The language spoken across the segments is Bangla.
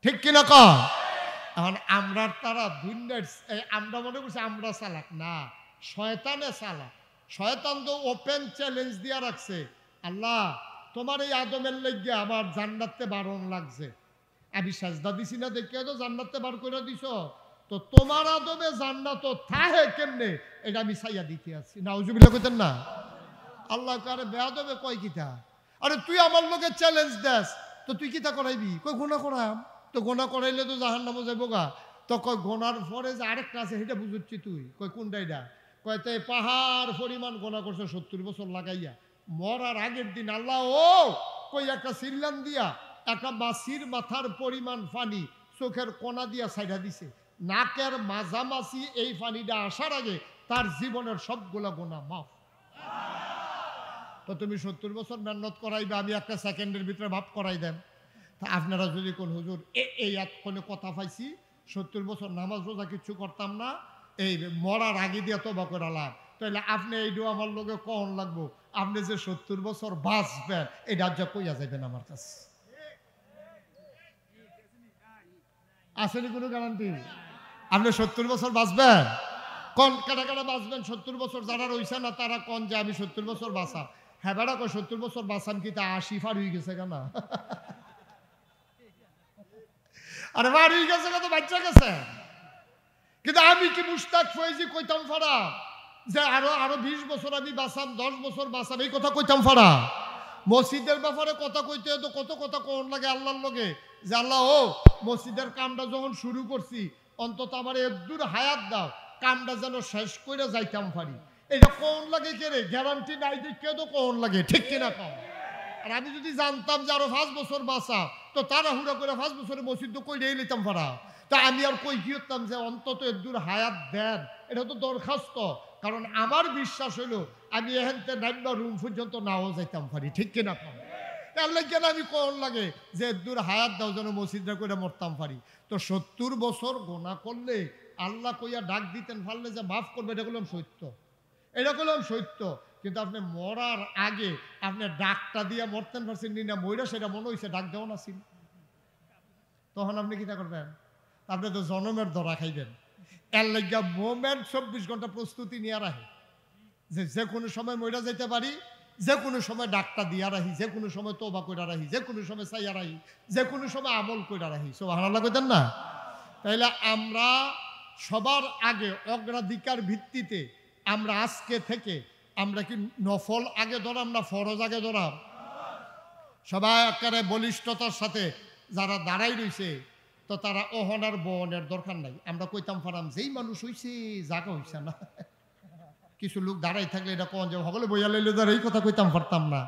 ঠিক কিনা কর। এখন আমরা তারা দুনিয়ার আমরা মনে করছি আমরা চালাক না, শয়তানে চালাক। শয়তান তো ওপেন চ্যালেঞ্জ দিয়া রাখছে, আল্লাহ তোমার এই আদমের লেগে আমার জান্নাতে বারণ লাগছে, আমি সাজদা দিছি না দেখে তো জান্নাতে বার করে দিছ, তো তোমার আদমে জান্নাত থাহে কেমনে এটা আমি চাইয়া দিতে আছি। নাউজুবিল্লাহ কইতেন না। আল্লাহ কারে বেয়াদবে কয় কিতা, আরে তুই আমার লোকে চ্যালেঞ্জ দেস তো তুই কিতা করাইবি, কই গুনাহ করাম, তো গুনাহ করাইলে তো জাহান্নামে যাইব গা, তো কয় গুনার পরে যে আরেকটা আছে সেটা বুঝুচ্ছি তুই, কই কোনটা এটা, কয় তাই পাহাড় পরিমাণ গুনাহ করছে 70 বছর লাগাইয়া, মরার আগের দিন আল্লাহ ও কই একটা সিল্লান দিয়া একটা মাছির মাথার পরিমাণ পানি চোখের কোনা দিয়া ছাইড়া দিছে, নাকের মাঝামাঝি এই পানিটা আসার আগে তার জীবনের সবগুলা গুনাহ মাফ। তো তুমি 70 বছর মেহনত করাইবে, আমি একটা সেকেন্ডের ভিতরে ভাব করাই দেন। তা আপনারা যদি কোন হুজুর এই কোনো কথা পাইছি 70 বছর নামাজ রোজা কিচ্ছু করতাম না, এই মরার আগে দিয়ে তবা করে লাভ, তাহলে আপনি এইটু আমার লোকে কখন লাগবো, আপনি যে 70 বছর বাঁচবেন এই রাজ্য কইয়া যাবেন আমার কাছে, আসেনি কোনো গ্যারান্টি? আপনি 70 বছর বাঁচবেন? কোন কাটা কাটা বাঁচবেন 70 বছর? যারা রইছে না তারা কোন যে আমি 70 বছর বাঁচা, হ্যাঁ বেড়া কয় 70 বছর বাঁচাম কি তা 80 পার হয়ে গেছে কেন? আরে পার হয়ে গেছে কত বাচ্চা গেছে, কিন্তু আমি কি মুশতাক ফয়েজি কইতাম ফাড়া যে আরো 20 বছর আমি বাঁচাম, 10 বছর বাঁচাম, এই কথা কইতাম ফাড়া? মসজিদের ব্যাপারে কথা কইতে তো কত কথা কোন লাগে আল্লাহর লগে, যে আল্লাহ ও মসজিদের কামটা যখন শুরু করছি অন্তত আমার একদূর হায়াত দাও, কামটা যেন শেষ করে যাইতাম পারি, এটা কোন লাগে কে রে? গ্যারান্টি নাই দেখে তো কোন লাগে, ঠিক কিনা কম? আর আমি যদি জানতাম যে আরো 5 বছর বাঁচা, তো তাড়াহুড়া করে 5 বছরে মসজিদ কইরে নিতাম পারা, তা আমি আর কই গিয়েতাম যে অন্তত একদূর হায়াত দেন, এটা তো দরখাস্ত। কারণ আমার বিশ্বাস হইল আমি এখানতে নাইবা রুম পর্যন্ত নাও যাইতাম পারি, ঠিক কিনা কম? তাহলে কেন আমি কোন লাগে যে দূর হায়াত দাও যেন মসজিদরা করে মরতাম পারি। তো 70 বছর গোনা করলে আল্লাহ কইয়া ডাক দিতেন পারলে যে মাফ করবে, এটা করলাম সত্য, এটা করলাম সত্য, কিন্তু আপনি মরার আগে আপনি ডাকটা দিয়ে মরতেন পারছেন না, মইরা সেটা মনে হয়েছে ডাক দেওয়া না ছিল, তখন আপনি কিতা করবেন? আপনি তো জনমের ধরা খাইবেন। এর লাগিয়া মোমেন্ট 24 ঘন্টা প্রস্তুতি নিয়ে রাখে যে কোনো সময় মইরা যাইতে পারি, যে কোনো সময় ডাকটা দিয়া রাখি, যে কোনো সময় তওবা কইরা রাখি, যে কোনো সময় চাইয়া রাখি, যে কোনো সময় আমল কইরা রাখি। সুবহানাল্লাহ কইতেন না? তাইলে আমরা সবার আগে অগ্রাধিকার ভিত্তিতে আমরা আজকে থেকে আমরা কি নফল আগে ধরাম না ফরজ আগে ধরাম? সবাই একেবারে বলিষ্ঠতার সাথে যারা দাঁড়াই রইছে, তো তারা অহনার বহনের দরকার নাই। আমরা কইতাম পারাম যেই মানুষ হইছে জাগা হইছে না, কিছু লোক দাঁড়াই থাকলে এটা কোন যে সকলে বইয়া লাইলে ধর এই কথা কইতাম পারতাম না।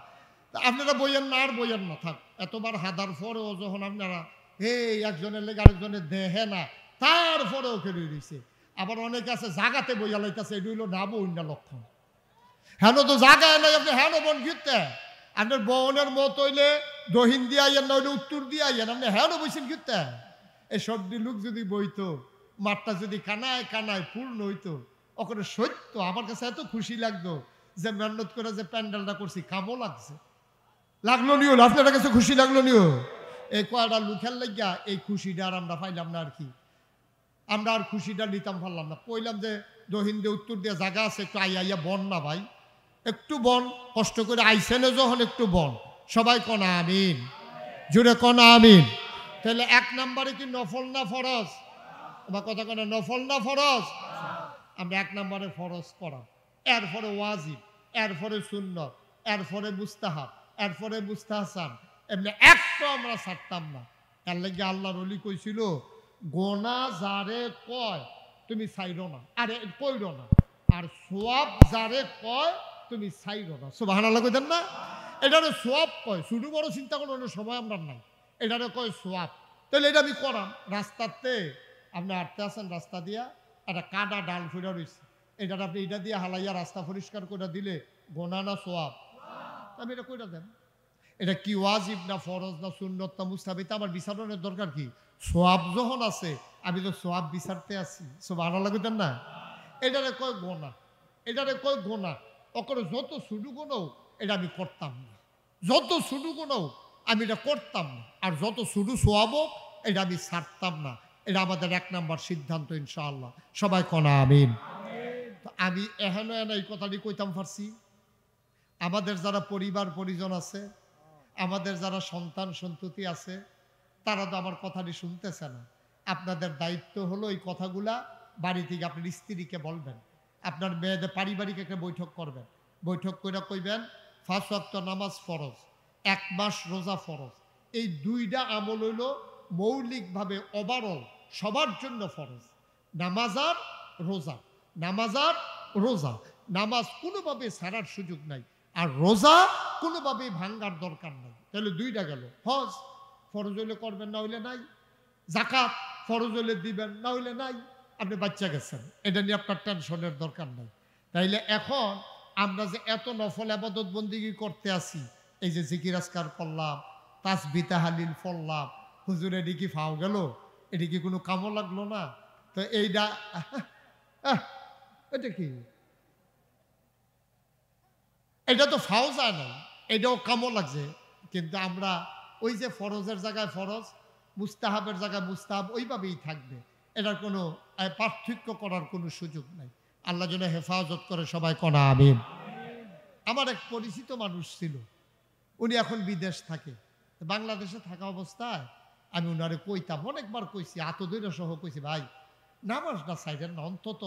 আপনারা বইয়েন না আর বইয়েন না থাক, এতবার হাদার পরেও যখন আপনারা এই একজনের লেগে আরেকজনের দেহে না তারপরেও খেলে রয়েছে। আবার অনেকে আছে জাগাতে বইয়া লাইতেছে, এটা হইল না বইন লক্ষণ। হেন তো জাগায় নাই, আপনি হেন বোন ঘিরতে আপনার বোনের মত হইলে দহিন দিয়ে আইয়েন না হইলে উত্তর দিয়ে আইয়েন, আপনি হেন বইছেন ঘিরতে। এই সবটি লোক যদি বইতো, মাঠটা যদি কানায় কানায় পূর্ণ হইতো, ওখানে সত্য আমার কাছে এত খুশি লাগতো যে মেহনত করে যে প্যান্ডেলটা করছি কামও লাগছে, লাগলো নিও আপনার কাছে খুশি লাগলো নিও। এই কয়টা লুকের লাগিয়া এই খুশিটা আর আমরা পাইলাম না, আর কি আমরা আর খুশিটা নিতাম পারলাম না। কইলাম যে দহিন দিয়ে উত্তর দিয়ে জায়গা আছে, একটু আইয়া বন না ভাই, একটু বন, কষ্ট করে আইসেনে যখন একটু বন, সবাই কনা আমিন, জুড়ে কনা আমিন। তাহলে 1 নম্বরে কি নফল না ফরজ? বা কথা কেন নফল না ফরজ? আমরা 1 নম্বরে ফরজ করা, এরপরে ওয়াজিব, এরপরে সুন্নত, এরপরে মুস্তাহাব, এরপরে মুস্তাহসান, এমনি একটা আমরা ছাড়তাম না। এর লাগে আল্লাহর ওলি কইছিল গোনা যারে কয় তুমি ছাইরো না, আরে কইরো না, আর সোয়াব যারে কয় তুমি ছাইরো না। সুবহানাল্লাহ কইতেন না? এটারে সোয়াব কয়, শুধু বড় চিন্তা করার সময় আমরা নাই, এটারে কয় সোয়াব। তাহলে এটা আমি করাম, রাস্তাতে আপনি হাঁটতে আসেন, রাস্তা দিয়া একটা কাদা ডাল ফুটা রয়েছে, এটা আপনি এটা দিয়ে হালাইয়া রাস্তা পরিষ্কার করে দিলে গোনা না সোয়াব? আমি এটা কইরা দেন, এটা কি ওয়াজিব না ফরজ না সুন্নত না মুস্তাহাব, আমার বিচারণের দরকার কি? সোয়াব যখন আছে আমি তো সোয়াব বিচারতে আছি। সুবহানাল্লাহ কইতেন না? এটারে কয় গোনা, এটারে কয় গোনা। ওকে যত শুরু গুণও এটা আমি করতাম না, যত শুরু গুণও আমি এটা করতাম না, আর যত শুরু সোয়াবও এটা আমি ছাড়তাম না। এটা আমাদের 1 নম্বর সিদ্ধান্ত ইনশাআল্লাহ। সবাই কনা আমিন। তো আমি এহেন এই কথাটি কইতাম পারছি। আমাদের যারা পরিবার পরিজন আছে, আমাদের যারা সন্তান সন্ততি আছে, তারা তো আমার কথাটি শুনতেছে না। আপনাদের দায়িত্ব হলো এই কথাগুলা বাড়ি থেকে আপনার স্ত্রীকে বলবেন, আপনার মেয়েদের পারিবারিক একটা বৈঠক করবেন। বৈঠক করে কইবেন 5 ওয়াক্ত নামাজ ফরজ, 1 মাস রোজা ফরজ। এই 2টা আমল হইল মৌলিকভাবে ওভারঅল সবার জন্য ফরজ। নামাজ আর রোজা, নামাজ আর রোজা। নামাজ কোনোভাবে ছাড়ার সুযোগ নাই, আর রোজা কোনোভাবেই ভাঙ্গার দরকার নাই। তাহলে 2টা গেল। হজ ফরজ হইলে করবেন, না হইলে নাই। যাকাত ফরজ হইলে দিবেন, না হইলে নাই। আপনি বাচ্চা গেছেন, এটা নিয়ে আপনার টেনশনের দরকার নাই। তাইলে এখন আমরা যে এত নফল আবাদত বন্দিগি করতে আসি, এই যে জিকির আজকার করলাম, তাসবিহ তাহলিল পড়লাম, হুজুর এটি কি ফাও গেল? এটি কি কোনো কামও লাগলো না? তো এইটা এটা কি? এটা তো ফাও যায় নাই, এটাও কামও লাগছে। কিন্তু আমরা ওই যে ফরজের জায়গায় ফরজ, মুস্তাহাবের জায়গায় মুস্তাহাব ওইভাবেই থাকবে। এটার কোনো পার্থক্য করার কোনো সুযোগ নাই। আল্লাহ যেন হেফাজত করে, সবাই কনা আমিন। আমার এক পরিচিত মানুষ ছিল, উনি এখন বিদেশ থাকে। বাংলাদেশে থাকা অবস্থায় আমি উনারে কইতাম, অনেকবার কইছি, আতদৈর সহ কইছি, ভাই নামাজটা সাইডেন না, অন্তত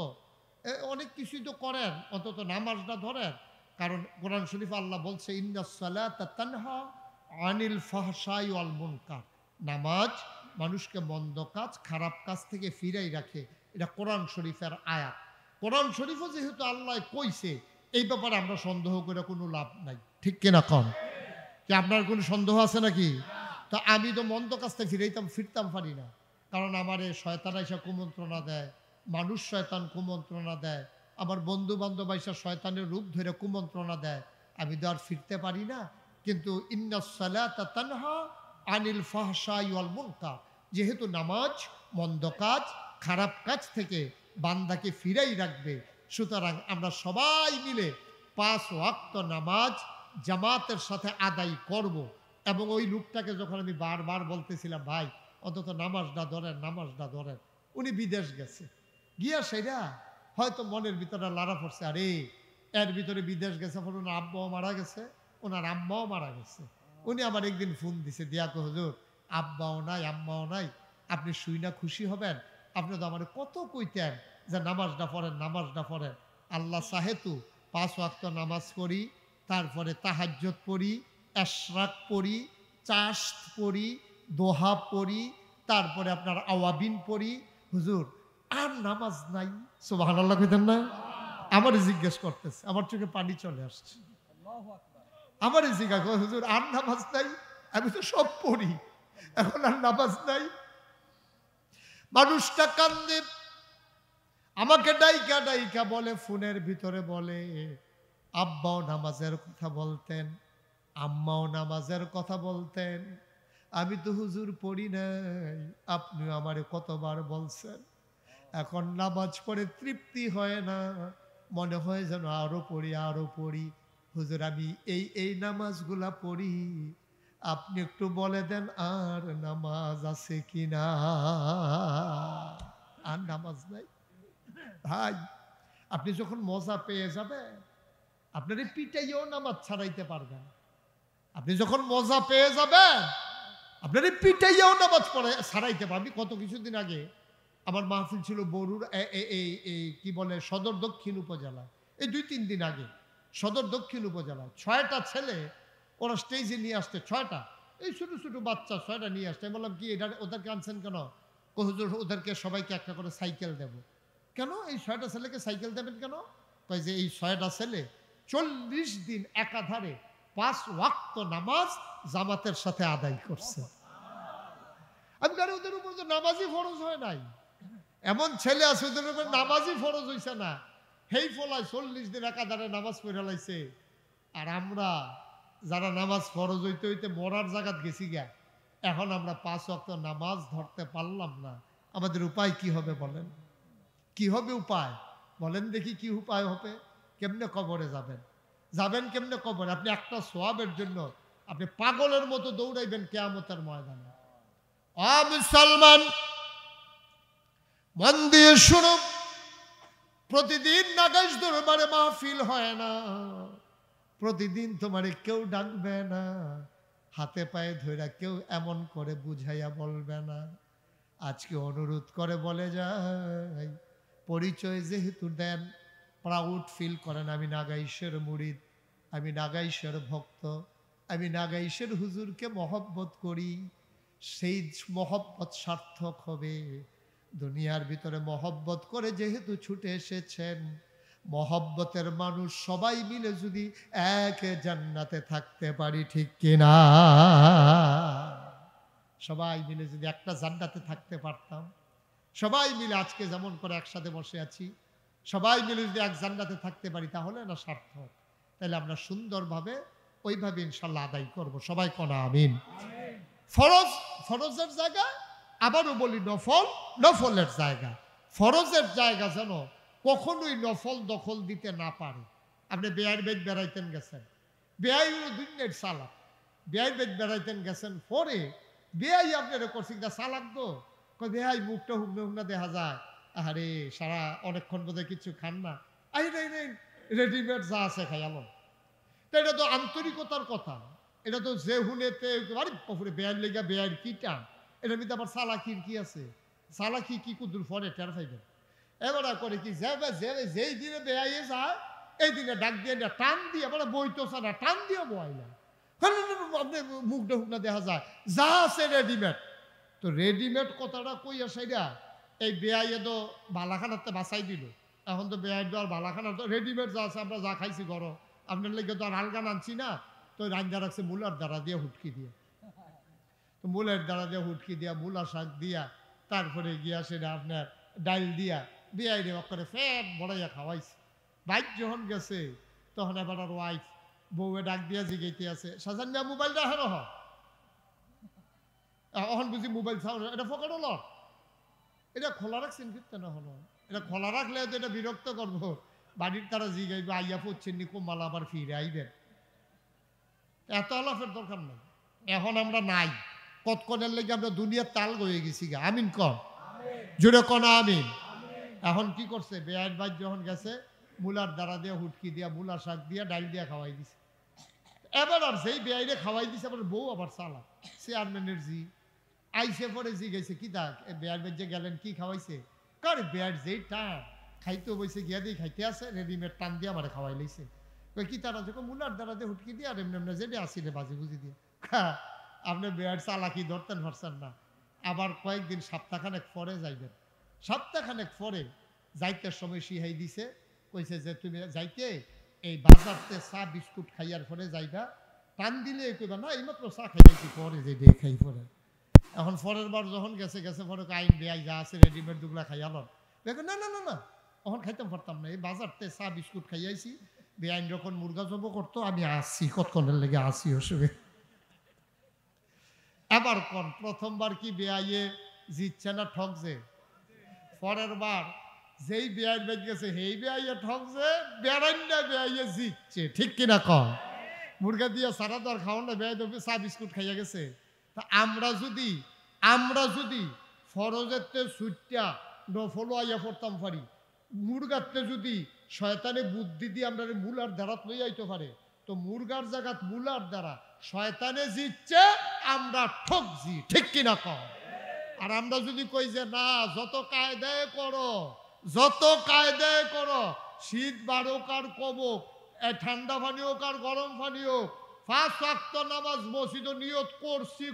অনেক কিছুই তো করেন, অন্তত নামাজটা ধরেন। কারণ কোরআন শরীফ আল্লাহ বলছে ইন্নাস সালাতা তানহা আনিল ফাহশাই ওয়াল মুনকার, নামাজ মানুষকে মন্দ কাজ খারাপ কাজ থেকে ফিরাই রাখে। এটা কোরআন শরীফের আয়াত। কোরআন শরীফও যেহেতু আল্লাহ কইছে, এই ব্যাপারে আমরা সন্দেহ করে কোনো লাভ নাই। ঠিক কিনা কন? কি আপনার কোনো সন্দেহ আছে নাকি? তো আমি তো মন্দ কাজ থেকে ফিরতাম পারি না। কারণ আমার এই শয়তান এসে কুমন্ত্রণা দেয়, মানুষ শয়তান কুমন্ত্রণা দেয়, আমার বন্ধু বান্ধব এসে শয়তানের রূপ ধরে কুমন্ত্রণা দেয়। আমি তো আর ফিরতে পারি না। কিন্তু ইন্নাস সালাতা তানহা আনিল ফাহশাই ওয়াল মুনকার, যেহেতু নামাজ মন্দ কাজ খারাপ কাজ থেকে বান্দাকে ফিরাই রাখবে, সুতরাং আমরা সবাই মিলে 5 ওয়াক্ত নামাজ জামাতের সাথে আদায় করব। এবং ওই লোকটাকে যখন আমি বারবার বলতেছিলাম, ভাই অন্তত নামাজটা ধরেন, নামাজটা ধরেন, উনি বিদেশ গেছে। গিয়া সেটা হয়তো মনের ভিতরে লাড়া পড়ছে, আরে এর ভিতরে বিদেশ গেছে, ওনার আব্বাও মারা গেছে, ওনার আম্মাও মারা গেছে। উনি আমার একদিন ফোন দিছে, দিয়া কো হুজুর আব্বাও নাই আম্মাও নাই, আপনি শুই না খুশি হবেন? আপনি তো আমার কত কইতেন যে নামাজটা পড়েন, নামাজটা পড়েন। আল্লাহ সাহেতু 5 ওয়াক্ত নামাজ পড়ি, তারপরে তাহাজ্জুদ পড়ি, এশরাক পড়ি, চাশত পড়ি, দোহা পড়ি, তারপরে আপনার আওয়াবিন পড়ি, হুজুর আর নামাজ নাই। সুবহানাল্লাহ কইতেন না? আমারই জিজ্ঞেস করতেছে, আমার চোখে পানি চলে আসছে। আমারই জিজ্ঞাসা, হুজুর আর নামাজ নাই? আমি তো সব পড়ি, এখন আর নামাজ নাই। মানুষটা কান্দে, আমাকে ডাইকা ডাইকা বলে, ফোনের ভিতরে বলে, আব্বাও নামাজের কথা বলতেন, আম্মাও নামাজের কথা বলতেন, আমি তো হুজুর পড়ি নাই, আপনিও আমারে কতবার বলছেন। এখন নামাজ পড়ে তৃপ্তি হয় না, মনে হয় যেন আরো পড়ি আরো পড়ি। হুজুর আমি এই নামাজগুলা পড়ি, আপনি একটু বলে দেন আর নামাজ আছে কিনা। আর নামাজ নাই ভাই। আপনি যখন মজা পেয়ে যাবেন, আপনার পিটাইও নামাজ ছাড়াইতে পারবেন। আপনি যখন মজা পেয়ে যাবেন, আপনার পিটাইয়াও নামাজ পড়ে ছাড়াইতে পারবি। কত কিছুদিন আগে আমার মাহফিল ছিল বরুর কি বলে সদর দক্ষিণ উপজেলা, এই 2-3 দিন আগে সদর দক্ষিণ উপজেলা 6টা ছেলে ওরা স্টেজে নিয়ে আসতে, 6টা এই ছোট ছোট বাচ্চা 6টা নিয়ে আসতে। বললাম কি এটা ওদেরকে আনছেন কেন? হুজুর ওদেরকে সবাইকে একটা করে সাইকেল দেব। কেন এই 6টা ছেলেকে সাইকেল দেবেন কেন? কয় যে এই 6টা ছেলে 40 দিন একাধারে 5 ওয়াক্ত নামাজ জামাতের সাথে আদায় করছে। আমি কারণ ওদের উপর তো নামাজই ফরজ হয় নাই। এমন ছেলে আছে ওদের উপর নামাজই ফরজ হইছে না, হেই ফলায় 40 দিন একাধারে নামাজ পড়ে লাইছে। আর আমরা যারা নামাজ ফরজ হইতে হইতে মরার জায়গাত গেছি গা, এখন আমরা 5 ওয়াক্ত নামাজ ধরতে পারলাম না। আমাদের উপায় কি হবে বলেন? কি হবে উপায় বলেন দেখি? কি উপায় হবে? কেমনে কবরে যাবেন? যাবেন কেমনে কবরে? আপনি একটা সোয়াবের জন্য আপনি পাগলের মতো দৌড়াইবেন কিয়ামতের ময়দানে। মুসলমান মন দিয়ে শুনো, প্রতিদিন নাগাইশ দরবারে মাহফিল হয় না, প্রতিদিন তোমারে কেউ ডাকবে না, হাতে পায়ে ধইরা কেউ এমন করে বুঝাইয়া বলবে না। আজকে অনুরোধ করে বলে যায়, পরিচয় যেহেতু দেন, প্রাউড ফিল করেন আমি নাগাইশের মুরিদ, আমি নাগাইশের ভক্ত, আমি নাগাইশের হুজুরকে মহব্বত করি। সেই মহব্বত সার্থক হবে। দুনিয়ার ভিতরে মহব্বত করে যেহেতু ছুটে এসেছেন, মহব্বতের মানুষ সবাই মিলে যদি এক জান্নাতে থাকতে পারি, ঠিক কিনা? সবাই মিলে যদি একটা জান্নাতে থাকতে পারতাম, সবাই মিলে আজকে যেমন করে একসাথে বসে আছি, সবাই মিলে যদি এক জান্নাতে থাকতে পারি, তাহলে না সার্থক। তাহলে আমরা সুন্দরভাবে ওইভাবে ইনশাল্লাহ আদায় করব। সবাই কনা আমিন। ফরজ ফরজের জায়গা, আবারও বলি নফল নফলের জায়গা। ফরজের জায়গা যেন কখনোই নফল দখল দিতে না পারে। আপনি বেয়ার বেদ বেড়াইতেন গেছেন, বেয়াই হলো দুনিয়ার সালাক, বেয়াই বেদ বেড়াইতেন গেছেন, পরে বেয়াই আপনারা করছেন না সালাক দো, বেয়াই মুখটা হুকনা হুকনা দেখা যায়, আরে সারা অনেকক্ষণ বোধহয় কিছু খান না, আই নাই নাই রেডিমেড যা আছে খাইয়াল। তো এটা তো আন্তরিকতার কথা, এটা তো যে হুনেতে আরে পরে বেয়ার লেগা বেয়ার কি টান, এটার মধ্যে আবার সালাকির কি আছে, সালাকি কি কুদুর ফরে টের পাইবেন। এবারে করে কি যেই দিনে বেয়াইয়ে যায় এই দিনে ডাক দিয়ে টান দিয়ে মানে বইতেছে না, টান দিয়ে বয়লা আপনি মুখটা হুকনা দেখা যায় যা আছে রেডিমেড। তো রেডিমেড কথাটা কই আসে এটা, এই বেয়াইয়ে তো বালাখানাতে বাঁচাই দিল, এখন তো বেয়াই আর বালাখানা তো রেডিমেড যা আছে, আমরা যা খাইছি ঘর, আপনার লেগে তো আর আলগান আনছি না, তো রান্না রাখছে মূলার দ্বারা দিয়ে হুটকি দিয়ে, তো মূলের দ্বারা দিয়ে হুটকি দিয়া মূলা শাক দিয়া তারপরে গিয়া সেটা আপনার ডাইল দিয়া বিয়াই রে করে ফ্যাট বড়াইয়া খাওয়াইছে। বাইক যখন গেছে তখন এবার আর ওয়াইফ বউয়ে ডাক দিয়া জিগাইতে আছে, সাজান মিয়া মোবাইলটা হেন এখন বুঝি মোবাইল চাও এটা ফোকাট হল, এটা খোলা রাখছেন ফিরতে না হলো, এটা খোলা রাখলে তো এটা বিরক্ত করবো, বাড়ির তারা জিগাইবে আইয়া পড়ছেন নি কোমাল আবার ফিরে আইবেন, এত আলাপের দরকার নাই। এখন আমরা নাই, কতক্ষণের লেগে আমরা দুনিয়ার তাল হয়ে গেছি গা, আমিন কন জুড়ে কনা আমিন। এখন কি করছে বেআইন ভাই যখন গেছে মূলার দ্বারা দিয়ে হুটকি দিয়া মূলা শাক দিয়া ডাইল দিয়া খাওয়াই দিছে। এবার আর সেই বেআইনে খাওয়াই দিছে, আবার বউ আবার চালা চেয়ারম্যানের জি আইসে পরে জি গেছে কি থাক বেআইন ভাই যে গেলেন কি খাওয়াইছে, কার বেআর যেই টান খাইতে বইছে গিয়া দিয়ে খাইতে আছে রেডিমেড টান দিয়ে আমার খাওয়াই লাইছে, কি তারা যখন মূলার দ্বারা দিয়ে হুটকি দিয়া এমনি এমনি যেটা আসিলে বাজি বুঝি দিয়ে আপনি বেয়ার চালাকি ধরতেন পারছেন না। আবার কয়েকদিন সপ্তাহখানেক পরে যাইবেন, সপ্তাহখানেক পরে যাইতে সময় শিহাই দিছে, কইছে যে তুমি যাইতে এই বাজারতে চা বিস্কুট খাইয়ার পরে যাইবা, টান দিলে কইবা না এইমাত্র চা খাইছি পরে যে দিয়ে খাই পরে। এখন পরের বার যখন গেছে গেছে পরে আইন বেয়াই যা আছে রেডিমেড দুগুলা খাইয়াল, দেখো না না না না তখন খাইতাম পারতাম না, এই বাজারতে চা বিস্কুট খাইয়াইছি, বেআইন যখন মুরগা জব করতো আমি আসছি কতক্ষণের লেগে আসি অসুবিধা। এবার কোন প্রথমবার কি বেআইয়ে জিতছে না ঠকছে, পরের বার যেই বেআইন বেজ গেছে সেই বেআইয়ে ঠকছে, বেড়াইনা বেআইয়ে জিতছে, ঠিক কিনা কন? মুরগা দিয়ে সারা দর খাওয়ান না, বেআই চা বিস্কুট খাইয়া গেছে। তা আমরা যদি ফরজেরতে সুইটটা নফল আইয়া পড়তাম পারি, মুরগাতে যদি শয়তানে বুদ্ধি দিয়ে আমরা মূলার দ্বারা লই আইতে পারে, তো মুরগার জায়গাত মূলার দ্বারা শয়তানে জিতছে, আমরা ঠকছি, ঠিক কিনা কম? আর আমরা যদি কই যে না যত কায়দায় করো, যত কায়দায় করো, শীত বারোক আর কবক, ঠান্ডা পানি হোক আর গরম পানি হোক, 5 ওয়াক্ত নামাজ মসজিদে নিয়ত করছি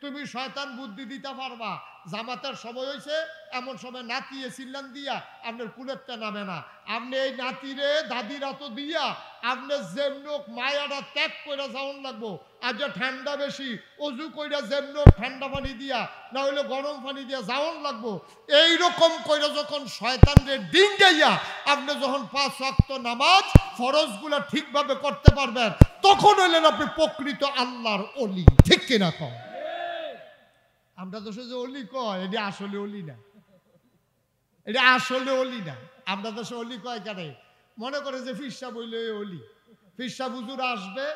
তুমি শয়তান বুদ্ধি দিতে পারবা। জামাতের সময় হয়েছে এমন সময় নাতিয়ে চিল্লান দিয়া আপনার কুলেরটা নামে না, আপনি এই নাতিরে দাদিরা তো দিয়া আপনি যেমনোক মায়াটা ত্যাগ করে যাওয়ান লাগবো, আর যে ঠান্ডা বেশি অজু কইরা যেমনোক ঠান্ডা পানি দিয়া না হইলে গরম পানি দিয়া যাওয়ান লাগবো। এইরকম কইরা যখন শয়তানরে ডিঙ্গাইয়া আপনি যখন 5 ওয়াক্ত নামাজ ফরজগুলা ঠিকভাবে করতে পারবেন, তখন হইলেন আপনি প্রকৃত আল্লাহর ওলি, ঠিক কিনা কম? আমরা তো যে অলি কয় এটা আসলে অলি না, এটা আসলে অলি না। আমরা তো অলি কয় কেন, মনে করে যে ফিরসাব হইলে অলি, ফিরসাব হুজুর আসবে,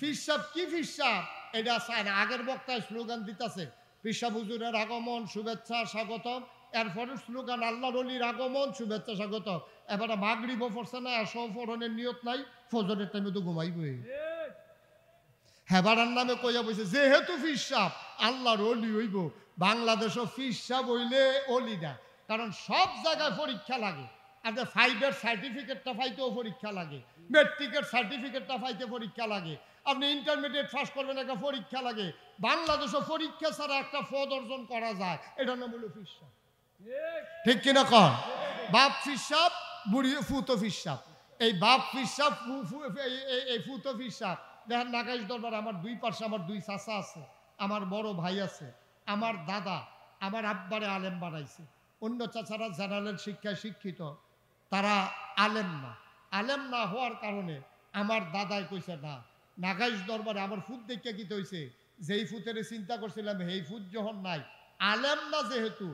ফিরসাব কি ফিরসাব এটা চায় না। আগের বক্তায় স্লোগান দিতেছে পিসা হুজুরের আগমন শুভেচ্ছা স্বাগতম, এরপরে স্লোগান আল্লাহর ওলির আগমন শুভেচ্ছা স্বাগতম। এবারে মাগরিবও পড়ছে না, এসব পড়নের নিয়ত নাই, ফজরের টাইমে তো ঘুমাইবই। হেবারার নামে কইয়া বইছে যেহেতু ফিসাব আল্লাহর অলি হইব, বাংলাদেশও ফিসাব হইলে অলি না। কারণ সব জায়গায় পরীক্ষা লাগে। আপনার 5-এর সার্টিফিকেটটা পাইতেও পরীক্ষা লাগে, মেট্রিকের সার্টিফিকেটটা পাইতে পরীক্ষা লাগে, আপনি ইন্টারমিডিয়েট পাস করবেন একটা পরীক্ষা লাগে। বাংলাদেশও পরীক্ষা ছাড়া একটা পদ অর্জন করা যায়, এটার নাম হলো ফিসাব। ঠিক কিনা কন? বাপ ফিসাব, বুড়ি ফুতো ফিসাব। এই বাপ ফিসাব, এই ফুতো ফিসাব দেখেন নাগাইশ দরবার আমার দুই পাশে আমার দুই চাচা আছে, আমার বড় ভাই আছে, আমার দাদা আমার আব্বারে আলেম বানাইছে। অন্য চাচারা জেনারেল শিক্ষায় শিক্ষিত, তারা আলেম না। আলেম না হওয়ার কারণে আমার দাদাই কইছে না, নাগাইশ দরবারে আমার ফুট দেখে কি হয়েছে, যেই ফুতের চিন্তা করছিলাম সেই ফুট যখন নাই, আলেম না যেহেতু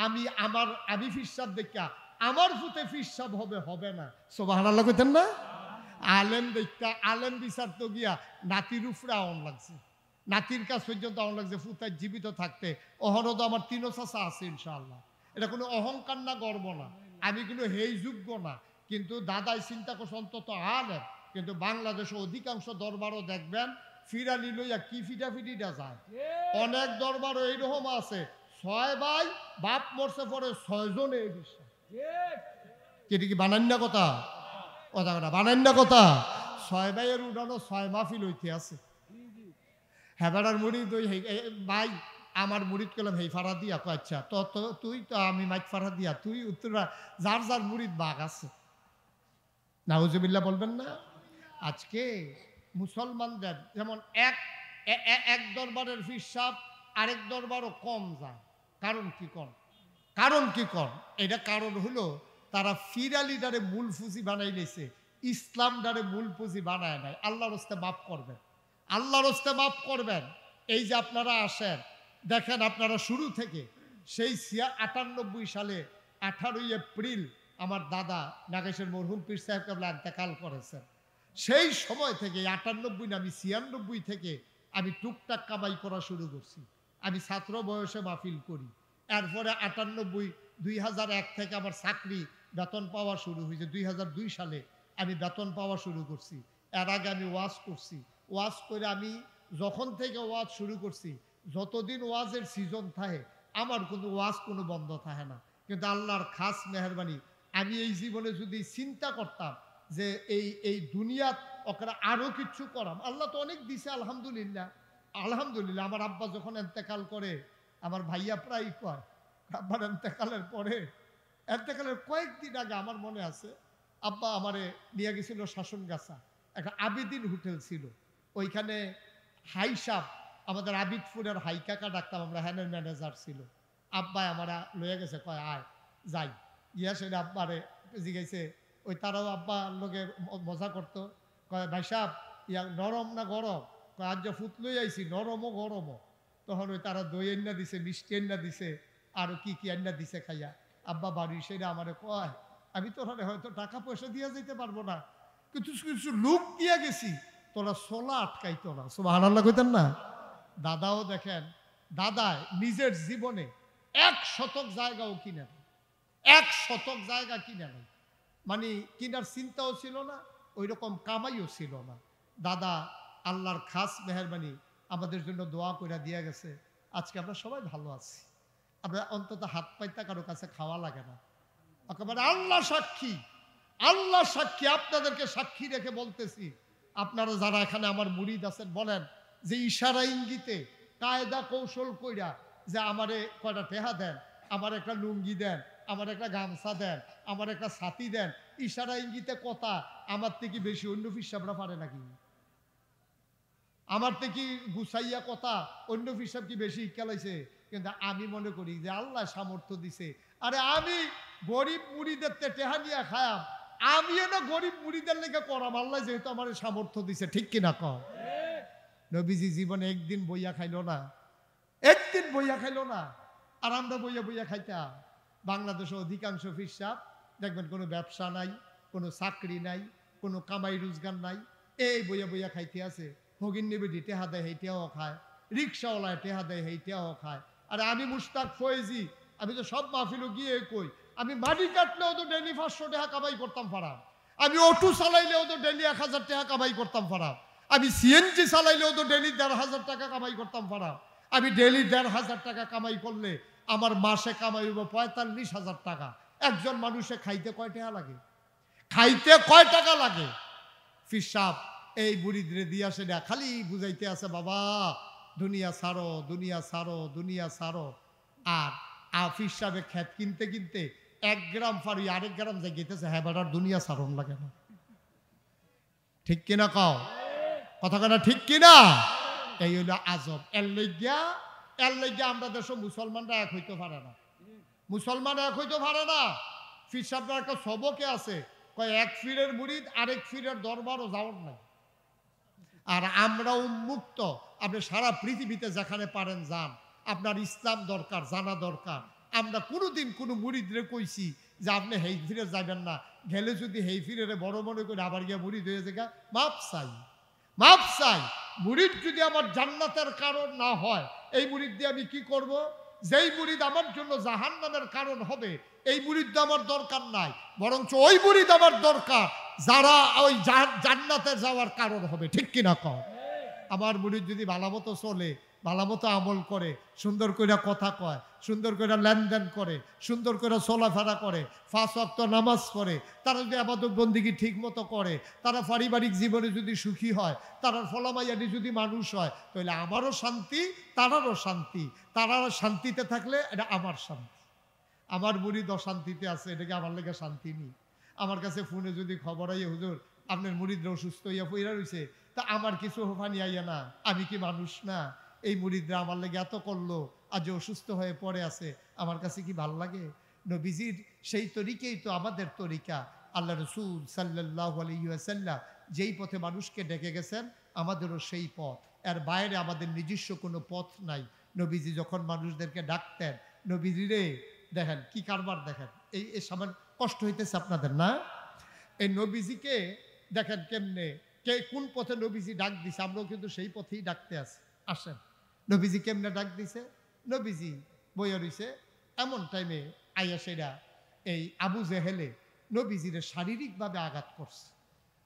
আমি ফিসাব দেখা আমার ফুতে ফিসাব হবে না। সুবহানাল্লাহ কইতেন না? আলেম দেখা আলেম বিচার তো গিয়া নাতির উপরে আওয়ান লাগছে, নাতির কাছ পর্যন্ত আওয়ান লাগছে ফুতার জীবিত থাকতে। অহরদ আমার 3 চাচা আছে ইনশাআল্লাহ। এটা কোনো অহংকার না, গর্ব না, আমি কিন্তু হেই যোগ্য না। কিন্তু দাদাই চিন্তা করছে অন্তত আলেম। কিন্তু বাংলাদেশে অধিকাংশ দরবারও দেখবেন ফিরানি লইয়া কি ফিটাফিটিটা যায়। অনেক দরবারও এইরকম আছে 6 ভাই, বাপ মরছে পরে 6 জনে এই বিশ্বাস। কেটে কি বানান না কথা? কথা কথা বানান না কথা। 6 ভাইয়ের উঠানো 6 মাহফিল হইতে আছে। হেবারার মুড়িদ ওই ভাই আমার মুড়িদ করলাম হেই ফাড়া দিয়া, আচ্ছা তো তুই তো আমি মাইক ফাড়া দিয়া, তুই উত্তরা যার যার মুড়িদ বাঘ আছে। নাউজুবিল্লাহ বলবেন না? আজকে মুসলমানদের যেমন এক দরবারের ফিসাব আরেক দরবারও কম যায়। কারণ কি কন? কারণ কি কন? এটা কারণ হলো তারা ফিরালিডারে মূল পুঁজি বানাই নিয়েছে, ইসলামডারে মূল পুঁজি বানায় নাই। আল্লাহর হস্তে মাফ করবেন, আল্লাহর হস্তে মাফ করবেন। এই যে আপনারা আসেন, দেখেন আপনারা শুরু থেকে সেই 98 সালে 18 এপ্রিল আমার দাদা নাগেশের মরহুম পীর সাহেব কেবলা ইন্তেকাল করেছেন। সেই সময় থেকে 98 না, আমি 96 থেকে আমি টুকটাক কামাই করা শুরু করছি। আমি ছাত্র বয়সে মাহফিল করি। এরপরে 98 2001 থেকে আমার চাকরি বেতন পাওয়া শুরু হয়েছে। 2002 সালে আমি বেতন পাওয়া শুরু করছি। এর আগে আমি ওয়াজ করছি। ওয়াজ করে আমি যখন থেকে ওয়াজ শুরু করছি, যতদিন ওয়াজের সিজন থাকে আমার কোনো ওয়াজ কোনো বন্ধ থাকে না। কিন্তু আল্লাহর খাস মেহরবানি, আমি এই জীবনে যদি চিন্তা করতাম যে এই দুনিয়াত ওখানে আরও কিছু করাম, আল্লাহ তো অনেক দিছে আলহামদুলিল্লাহ। আলহামদুলিল্লাহ আমার আব্বা যখন এন্তেকাল করে, আমার ভাইয়া প্রায় কয় আব্বার এন্তেকালের পরে, এন্তেকালের কয়েকদিন আগে আমার মনে আছে আব্বা আমারে নিয়ে গেছিল শাসনগাছা, একটা আবিদিন হোটেল ছিল ওইখানে। হাইসাব আমাদের আবিদপুরের হাই কাকা ডাকতাম আমরা, হ্যানের ম্যানেজার ছিল। আব্বাই আমার লয়ে গেছে, কয় আয় যাই ইয়া সেটা আব্বারে জিগাইছে। ওই তারাও আব্বা লোকে মজা করতো, কয় ভাই সাহেব ইয়া নরম না গরম? কয় আজ যে ফুট লই আইছি নরমও গরমও। তখন ওই তারা দই আন্না দিছে, মিষ্টি আন্না দিছে, আরও কি আন্না দিছে খাইয়া। আব্বা বাড়ি সেটা আমারে কয় আমি তোরা হয়তো টাকা পয়সা দিয়ে যেতে পারবো না, কিন্তু কিছু লোক দিয়ে গেছি, তোরা সোলা আটকাইতো না। সুবহানাল্লাহ কইতেন না? দাদাও দেখেন, দাদায় নিজের জীবনে 1 শতক জায়গাও কিনে নেই, 1 শতক জায়গা কিনে নেই। মানে কিনার চিন্তাও ছিল না, ওই রকম কামাইও ছিল না। দাদা আল্লাহর খাস মেহরবানি আমাদের জন্য দোয়া করে দিয়ে গেছে। আজকে আমরা সবাই ভালো আছি। আমরা অন্তত হাত পাইতা কারো কাছে খাওয়া লাগে না। একেবারে আল্লাহ সাক্ষী, আল্লাহ সাক্ষী, আপনাদেরকে সাক্ষী রেখে বলতেছি, আপনারা যারা এখানে আমার মুরিদ আছেন বলেন যে ইশারা ইঙ্গিতে কায়দা কৌশল কইরা যে আমারে কয়টা টেহা দেন, আমার একটা লুঙ্গি দেন, আমার একটা গামছা দেন, আমার একটা ছাতি দেন, ইশারা ইঙ্গিতে কথা আমার থেকে বেশি অন্য ফিসাবরা পারে নাকি? আমার থেকে গুছাইয়া কথা অন্য ফিসাব কি বেশি খেলাইছে? কিন্তু আমি মনে করি যে আল্লাহ সামর্থ্য দিছে। আরে আমি গরিব মুড়িদের টেহা নিয়ে খায়াম, আমি না গরিব মুড়িদের লেগে করাম, আল্লাহ যেহেতু আমার সামর্থ্য দিছে। ঠিক কিনা কম? নবীজি জীবনে একদিন বইয়া খাইলো না, একদিন বইয়া খাইলো না, আর আমরা বইয়া বইয়া খাইতাম। বাংলাদেশে অধিকাংশ ফিসাব দেখবেন কোনো ব্যবসা নাই, কোনো চাকরি নাই, কোনো কামাই রোজগার নাই, এই বইয়া বইয়া খাইতে আছে। হগিন নেবে টেহা দেয় সেইটাও খায়, রিক্সাওয়ালায় টেহা দেয় সেইটাও খায়, আরে আমি মুশতাক ফয়েজি, আমি তো সব মাহফিলও গিয়ে কই, আমি মাটি কাটলেও তো ডেলি 500 টাকা কামাই করতাম ফারা, আমি অটো চালাইলেও তো ডেলি 1000 টাকা কামাই করতাম ফারা, আমি সিএনজি চালাইলেও তো ডেলি 1500 টাকা কামাই করতাম ফারা। আমি ডেলি 1500 টাকা কামাই করলে আমার মাসে কামাই হইব 45,000 টাকা। একজন মানুষে খাইতে কয় টাকা লাগে? খাইতে কয় টাকা লাগে? ফিসাব এই বুড়িদরে দিয়া সেটা খালি বুঝাইতে আছে, বাবা দুনিয়া ছাড়ো, দুনিয়া ছাড়ো, দুনিয়া ছাড়ো। আর আফিস সাহেব খেত কিনতে কিনতে 1 গ্রাম ফারি 1 গ্রাম যাই গেতেছে, হ্যাঁ বেটার দুনিয়া ছাড়ন লাগে না। ঠিক কিনা কও? কথা কথা ঠিক কিনা? এই হইল আজব। এর লইগিয়া আমরা দেশ মুসলমানরা এক হইতে পারে না, মুসলমান এক হইতে পারে না। ফির সাহেবের একটা সবকে আছে, কয় এক ফিরের মুরিদ আরেক ফিরের দরবারও যাওয়ার নাই। আর আমরা উন্মুক্ত, আপনি সারা পৃথিবীতে যেখানে পারেন যান, আপনার ইসলাম দরকার, জানা দরকার। আমরা কোনোদিন কোনো মুরিদরে কইছি যে আপনি হেই ফিরে যাবেন না, গেলে যদি হেই ফিরে বড় মনে করে আবার গিয়া মুরিদ হয়ে যায়, মাপ চাই, মাপ চাই। মুরিদ যদি আমার জান্নাতের কারণ না হয়, এই মুরিদ দিয়ে আমি কি করব? যেই মুরিদ আমার জন্য জাহান্নামের কারণ হবে, এই মুরিদ আমার দরকার নাই, বরঞ্চ ওই মুরিদ আমার দরকার যারা ওই জান্নাতে যাওয়ার কারণ হবে। ঠিক কিনা কর? আমার মুরিদ যদি ভালোমতো চলে, ভালোমতো আমল করে, সুন্দর করে কথা কয়, সুন্দর করে লেনদেন করে, সুন্দর করে চলাফেরা করে, 5 ওয়াক্ত নামাজ পড়ে, তারা যদি ইবাদত বন্দেগী ঠিক মতো করে, তারা পারিবারিক জীবনে যদি সুখী হয়, তারা ফলামাইয়াটি যদি মানুষ হয়, তাহলে আমারও শান্তি, তারারও শান্তি। তারা শান্তিতে থাকলে এটা আমার শান্তি। আমার মুরিদ অশান্তিতে আছে, এটাকে আমার লেগে শান্তি নেই। আমার কাছে ফোনে যদি খবর আইয়া, হুজুর আপনার মুরিদরা অসুস্থ হইয়া পইরা রইছে, তা আমার কিছু ফানি আইয়া না, আমি কি মানুষ না? এই মুরিদরা আমার লেগে এত করলো, আজ অসুস্থ হয়ে পড়ে আছে, আমার কাছে কি ভাল লাগে? নবীজির সেই তরিকেই তো আমাদের তরিকা। আল্লাহ রসুল সাল্লাল্লাহু আলাইহি ওয়াসাল্লাম যেই পথে মানুষকে ডেকে গেছেন, আমাদেরও সেই পথ, এর বাইরে আমাদের নিজস্ব কোনো পথ নাই। নবীজি যখন মানুষদেরকে ডাকতেন, নবীজিরে দেখেন কি কারবার, দেখেন এই সামান কষ্ট হইতেছে আপনাদের না? এই নবীজিকে দেখেন কেমনে, কে কোন পথে নবীজি ডাক দিছে, আমরাও কিন্তু সেই পথেই ডাকতে আছি। আসেন নবীজি কেমনে ডাক দিছে। নবীজি বইয়া রইছে, এমন টাইমে আইয়া সেরা এই আবু জেহেলে নবীজিরে শারীরিকভাবে আঘাত করছে,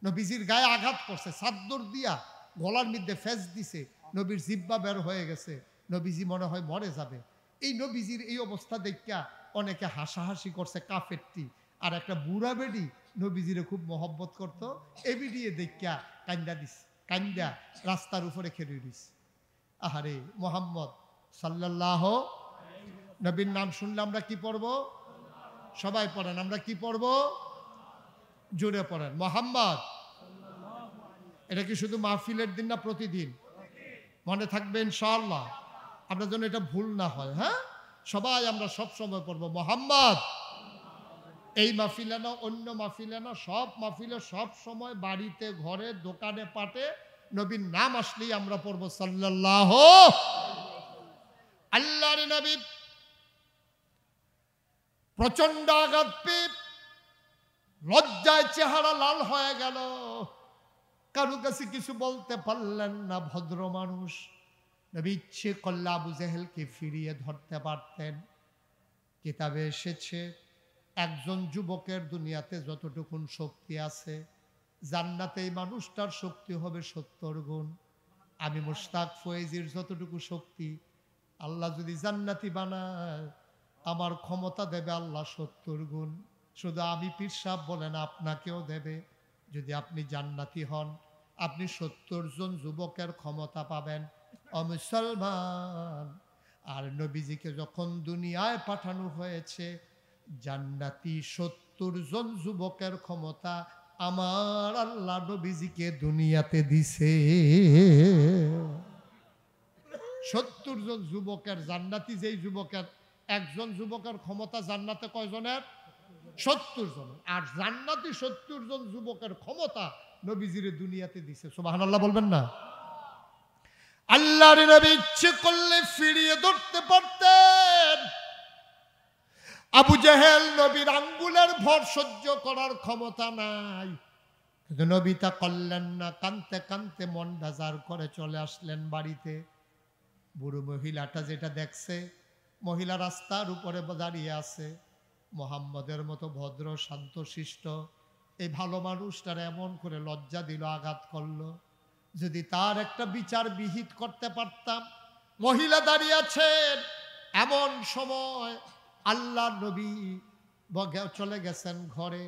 নবীজির গায়ে আঘাত করছে, চাদর দিয়া গলার মধ্যে ফেস দিছে, নবীর জিব্বা বের হয়ে গেছে, নবীজি মনে হয় মরে যাবে। এই নবীজির এই অবস্থা দেখা অনেকে হাসাহাসি করছে, কাফেরটি। আর একটা বুড়া বেডি নবীজিরে খুব মহব্বত করতো, এ বিডিয়ে দেখা কান্দা দিস, কান্দা রাস্তার উপরে খেলে দিস। আহারে মোহাম্মদ সাল্লাল্লাহু, নবীর নাম শুনলে আমরা কি পড়ব? সবাই পড়েন, আমরা কি পড়ব? জোরে পড়েন মোহাম্মদ। এটা কি শুধু মাহফিলের দিন না প্রতিদিন? মনে থাকবে ইনশাআল্লাহ, আপনার জন্য এটা ভুল না হয়। হ্যাঁ, সবাই আমরা সব সময় পড়বো মোহাম্মদ। এই মাহফিলে না, অন্য মাহফিলে না, সব মাহফিলে সব সময় বাড়িতে, ঘরে, দোকানে, পাটে নবীর নাম আসলেই আমরা পড়বো সাল্লাল্লাহু। আল্লাহর নবী প্রচন্ড আঘাত পেয়ে লজ্জায় চেহারা লাল হয়ে গেল, কারো কাছে কিছু বলতে পারলেন না, ভদ্র মানুষ। নবী ইচ্ছে করলে আবু জেহেলকে ফিরিয়ে ধরতে পারতেন। কিতাবে এসেছে, একজন যুবকের দুনিয়াতে যতটুকুন শক্তি আছে, জান্নাতে এই মানুষটার শক্তি হবে 70 গুণ। আমি মুশতাক ফয়েজির যতটুকু শক্তি, আল্লাহ যদি জান্নাতি বানায়, আমার ক্ষমতা দেবে আল্লাহ 70 গুণ। শুধু আমি পীর সাহেব বলেন, আপনাকেও দেবে। যদি আপনি জান্নাতি হন, আপনি 70 জন যুবকের ক্ষমতা পাবেন। মুসলমান, আর নবীজিকে যখন দুনিয়ায় পাঠানো হয়েছে, জান্নাতি 70 জন যুবকের ক্ষমতা আমার আল্লাহ নবীজিকে দুনিয়াতে দিছে। 70 জন যুবকের জান্নাতি, যেই যুবকের একজন যুবকের ক্ষমতা জান্নাতে কয়জনের? 70 জন। আর জান্নাতি 70 জন যুবকের ক্ষমতা নবীজিরে দুনিয়াতে দিছে। সুবহানাল্লাহ বলবেন না? আল্লাহর নবী ইচ্ছে করলে ফিরিয়ে ধরতে পারতেন। আবু জেহেল নবীর আঙ্গুলের ভর সহ্য করার ক্ষমতা নাই, কিন্তু নবী তা করলেন না। কানতে কানতে মন বাজার করে চলে আসলেন বাড়িতে। বুড়ো মহিলাটা যেটা দেখছে, মহিলা রাস্তার উপরে দাঁড়িয়ে আছে, মোহাম্মদের মতো ভদ্র শান্তশিষ্ট এই ভালো মানুষটার এমন করে লজ্জা দিল, আঘাত করলো। যদি তার একটা বিচার বিহিত করতে পারতাম। মহিলা দাঁড়িয়ে আছেন, এমন সময় আল্লাহ নবী চলে গেছেন ঘরে।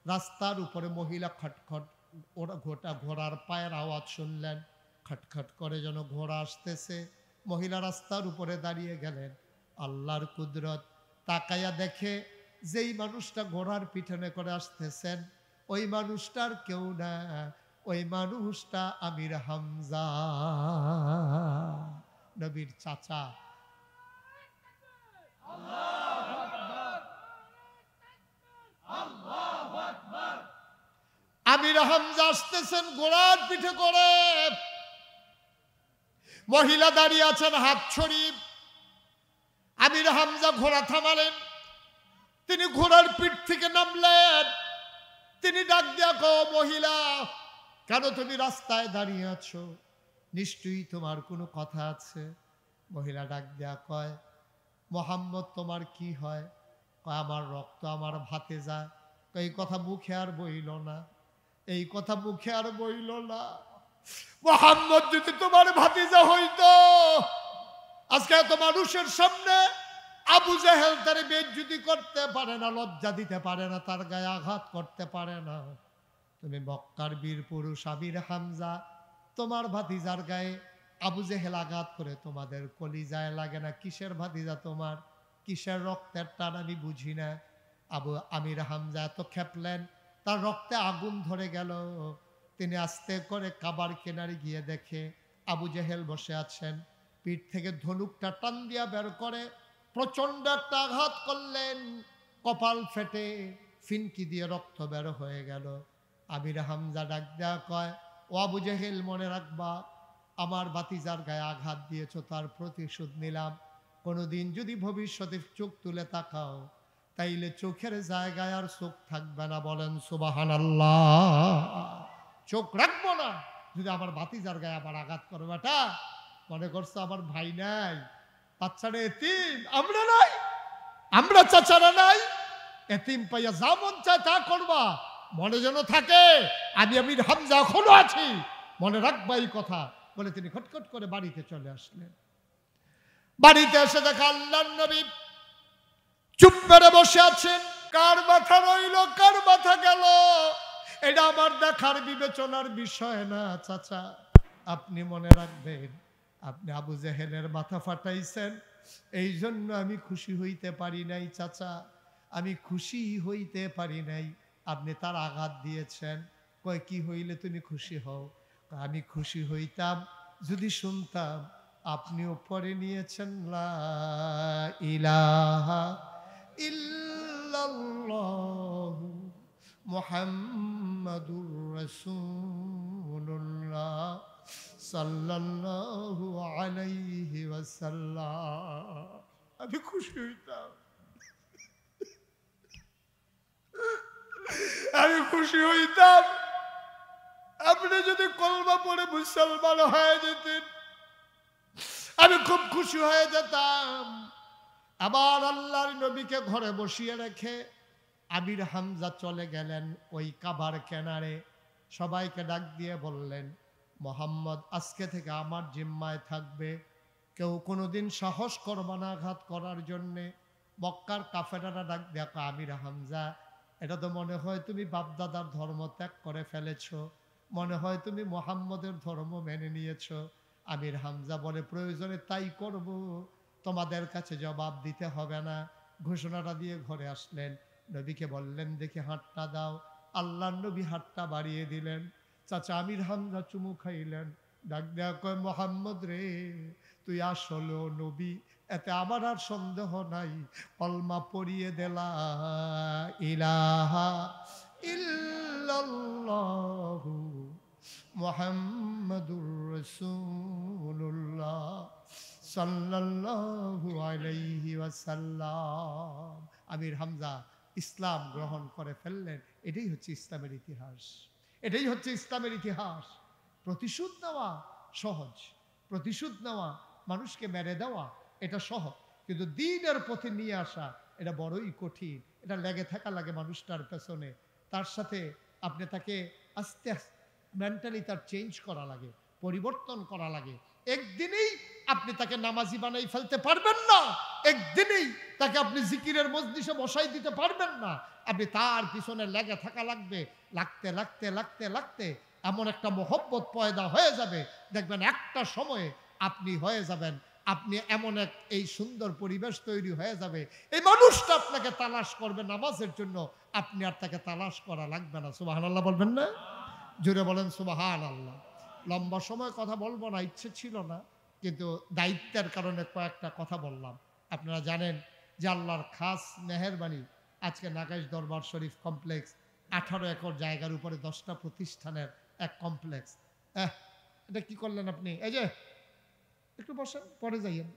রাস্তার উপরে মহিলা খটখট, ওরা ঘোড়ার পায়ের আওয়াজ শুনলেন, খটখট করে যেন ঘোড়া আসতেছে। মহিলা রাস্তার উপরে দাঁড়িয়ে গেলেন। আল্লাহর কুদরত, তাকায়া দেখে যেই মানুষটা ঘোড়ার পিছনে করে আসতেছেন ওই মানুষটার কেউ না, ওই মানুষটা আমির হামজা, নবীর চাচা। আমির হামজা আসতেছেন ঘোড়ার পিঠে করে। মহিলা দাঁড়িয়ে আছেন হাত ছড়িয়ে। আমির হামজা ঘোড়া থামালেন, তিনি ঘোড়ার পিঠ থেকে নামলেন। তিনি ডাক দিয়া কও, মহিলা কেন তুমি রাস্তায় দাঁড়িয়ে আছো? নিশ্চয়ই তোমার কোনো কথা আছে। মহিলা ডাক দিয়া কয়, মোহাম্মদ তোমার কি হয়? কয় আমার রক্ত, আমার ভাতিজা। এই কথা মুখে আর বইল না, এই কথা মুখে আর বইল না। মোহাম্মদ যদি তোমার ভাতিজা হইতো, আজকে এত মানুষের সামনে আবু জেহেল তার বেইজ্জতি করতে পারে না, লজ্জা দিতে পারে না, তার গায়ে আঘাত করতে পারে না। তুমি মক্কার বীর পুরুষ আমির হামজা, তোমার ভাতিজার গায়ে আবু জেহেল আঘাত করে তোমাদের কলিজায় লাগে না? কিসের ভাতিজা তোমার, কিসের রক্তের টান আমি বুঝি না। আমির হামজা এত খেপলেন, তার রক্তে আগুন ধরে গেল। তিনি আস্তে করে কাবার কিনারে গিয়ে দেখে আবু জেহেল বসে আছেন। পিঠ থেকে ধনুকটা টান দিয়া বের করে প্রচন্ড একটা আঘাত করলেন, কপাল ফেটে ফিনকি দিয়ে রক্ত বের হয়ে গেল। আমির হামজা ডাক দেয়া কয়, ও আবু জেহেল, মনে রাখবা আমার ভাতিজার গায়ে আঘাত দিয়েছ, তার প্রতিশোধ নিলাম। কোনোদিন যদি ভবিষ্যতে চোখ তুলে তাকাও তাইলে চোখের জায়গায় আর চোখ থাকবে না। বলেন সুবহানাল্লাহ। চোখ রাখবো না যদি আমার ভাতিজার গায়ে আবার আঘাত করো। বেটা মনে করছো আমার ভাই নাই, বাচ্চারা এতিম, আমরা নাই, আমরা চাচারা নাই, এতিম পাইয়া যা মন চায় তা করবা। মনে যেন থাকে আমি আমির হামজা এখনো আছি, মনে রাখবা এই কথা বলে তিনি খটখট করে বাড়িতে চলে আসলেন। বাড়িতে এসে দেখা আল্লাহর নবী চুপ করে বসে আছেন। কার মাথা রইল কার মাথা গেল এটা আমার দেখার বিবেচনার বিষয় না। চাচা আপনি মনে রাখবেন, আপনি আবু জেহেলের মাথা ফাটাইছেন, এই জন্য আমি খুশি হইতে পারি নাই। চাচা আমি খুশি হইতে পারি নাই, আপনি তার আঘাত দিয়েছেন। কয় কি হইলে তুমি খুশি হও? আমি খুশি হইতাম যদি শুনতাম আপনিও পরে নিয়েছেন লা ইলাহা ইল্লাল্লাহু মুহাম্মাদুর রাসূলুল্লাহ সাল্লাল্লাহু আলাইহি ওয়াসাল্লাম। আমি খুশি হইতাম, আমি খুশি হইতাম আপনি যদি কলমা পড়ে মুসলমান হয়ে যেতেন, আমি খুব খুশি হয়ে যেতাম। আবার আল্লাহর নবীকে ঘরে বসিয়ে রেখে আমির হামজা চলে গেলেন ওই কাবার কিনারে। সবাইকে ডাক দিয়ে বললেন, মোহাম্মদ আজকে থেকে আমার জিম্মায় থাকবে, কেউ কোনোদিন সাহস করবে না আঘাত করার জন্যে। মক্কার কাফেরারা ডাক দেখো, আমির হামজা এটা তো মনে হয় তুমি বাপদাদার ধর্ম ত্যাগ করে ফেলেছ, মনে হয় তুমি মোহাম্মদের ধর্ম মেনে নিয়েছ। আমির হামজা বলে, প্রয়োজনে তাই করব, তোমাদের কাছে জবাব দিতে হবে না। ঘোষণাটা দিয়ে ঘরে আসলেন। নবীকে বললেন, দেখি হাতটা দাও। আল্লাহ নবী হাতটা বাড়িয়ে দিলেন। চাচা আমির হামজা চুমু খাইলেন। ডাক দেয়া কয়, মোহাম্মদ রে তুই আসলো নবী, এতে আমার আর সন্দেহ নাই। কলমা পড়িয়ে দেলা ইলাহা ইল্লাল্লাহু মুহাম্মাদুর রাসূলুল্লাহ সাল্লাল্লাহু আলাইহি ওয়াসাল্লাম। আমির হামজা ইসলাম গ্রহণ করে ফেললেন। এটাই হচ্ছে ইসলামের ইতিহাস, এটাই হচ্ছে ইসলামের ইতিহাস। প্রতিশোধ নেওয়া সহজ, প্রতিশোধ নেওয়া, মানুষকে মেরে দেওয়া এটা সহজ, কিন্তু দিনের পথে নিয়ে আসা এটা বড়ই কঠিন। এটা লেগে থাকা লাগে মানুষটার পেছনে। তার সাথে আপনি তাকে আস্তে আস্তে মেন্টালি তার চেঞ্জ করা লাগে, পরিবর্তন করা লাগে। একদিনেই আপনি তাকে নামাজি বানাই ফেলতে পারবেন না, একদিনেই তাকে আপনি জিকিরের মজলিসে বসাই দিতে পারবেন না। আপনি তার পিছনে লেগে থাকা লাগবে। লাগতে লাগতে লাগতে লাগতে এমন একটা মহব্বত পয়দা হয়ে যাবে, দেখবেন একটা সময়ে আপনি হয়ে যাবেন, আপনি এমন এক এই সুন্দর পরিবেশ তৈরি হয়ে যাবে, এই মানুষটা আপনাকে তালাশ করবে নামাজের জন্য, আপনি আর তাকে তালাশ করা লাগবে না। সুবহানাল্লাহ বলবেন না? জোরে বলেন সুবহানাল্লাহ। লম্বা সময় কথা বলবো না, ইচ্ছে ছিল না, কিন্তু দায়িত্বের কারণে কয়েকটা কথা বললাম। আপনারা জানেন যে আল্লাহর খাস মেহেরবানি, আজকে নাগাইশ দরবার শরীফ কমপ্লেক্স 18 একর জায়গার উপরে 10টা প্রতিষ্ঠানের এক কমপ্লেক্স। এটা কি করলেন আপনি? এই যে একটু বসেন, পরে যাইয়েন,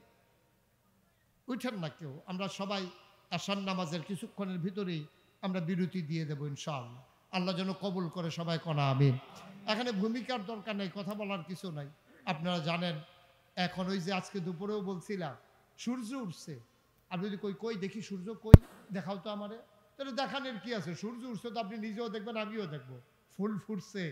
উঠেন না কেউ। আমরা সবাই আসার নামাজের কিছুক্ষণের ভিতরেই আমরা বিরতি দিয়ে দেবো ইনশাআল্লাহ। আল্লাহ যেন কবুল করে, সবাই কনা আমিন। এখানে ভূমিকার দরকার নেই, কথা বলার কিছু নাই। আপনারা জানেন এখন ওই যে আজকে দুপুরেও বলছিলাম সূর্য উঠছে। আপনি যদি কই দেখি সূর্য কই, দেখাও তো আমারে। তাহলে দেখানোর কি আছে? সূর্য উঠছে তো আপনি নিজেও দেখবেন, আমিও দেখবো। ফুল ফুটছে,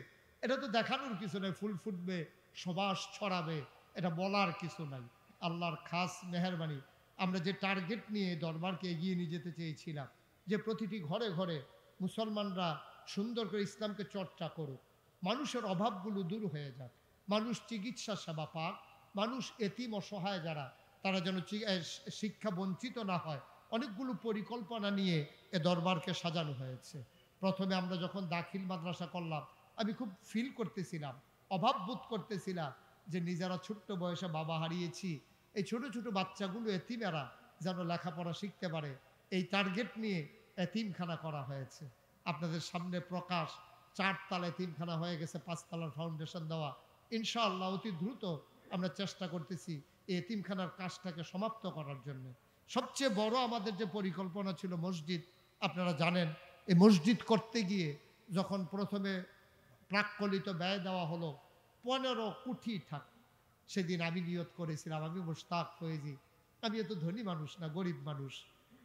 এটা তো দেখানোর কিছু নাই। ফুল ফুটবে, সুবাস ছড়াবে, এটা বলার কিছু নাই। আল্লাহর খাস মেহেরবানি, আমরা যে টার্গেট নিয়ে দরবারকে এগিয়ে নিয়ে যেতে চেয়েছিলাম, যে প্রতিটি ঘরে ঘরে মুসলমানরা সুন্দর করে ইসলামকে চর্চা করুক, মানুষের অভাবগুলো দূর হয়ে যাক, মানুষ চিকিৎসা সেবা পাক, মানুষ এতিম অসহায় যারা, তারা যেন শিক্ষা বঞ্চিত না হয়, অনেকগুলো পরিকল্পনা নিয়ে এ দরবারকে সাজানো হয়েছে। প্রথমে আমরা যখন দাখিল মাদ্রাসা করলাম, আমি খুব ফিল করতেছিলাম, অভাব বোধ করতেছিলাম যে নিজেরা ছোট্ট বয়সে বাবা হারিয়েছি, এই ছোট ছোট বাচ্চাগুলো এতিমেরা যেন লেখাপড়া শিখতে পারে, এই টার্গেট নিয়ে এতিমখানা করা হয়েছে। আপনাদের সামনে প্রকাশ, 4 তলা এতিমখানা হয়ে গেছে, 5 তলার ফাউন্ডেশন দেওয়া। ইনশাআল্লাহ অতি দ্রুত আমরা চেষ্টা করতেছি এই এতিমখানার কাজটাকে সমাপ্ত করার জন্য। সবচেয়ে বড় আমাদের যে পরিকল্পনা ছিল মসজিদ, আপনারা জানেন এই মসজিদ করতে গিয়ে যখন প্রথমে প্রাক্কলিত ব্যয় দেওয়া হলো 15 কোটি টাকা, সেদিন আমি নিয়ত করেছিলাম, আমি মুশতাক ফয়েজি, আমি এত ধনী মানুষ না, গরিব মানুষ,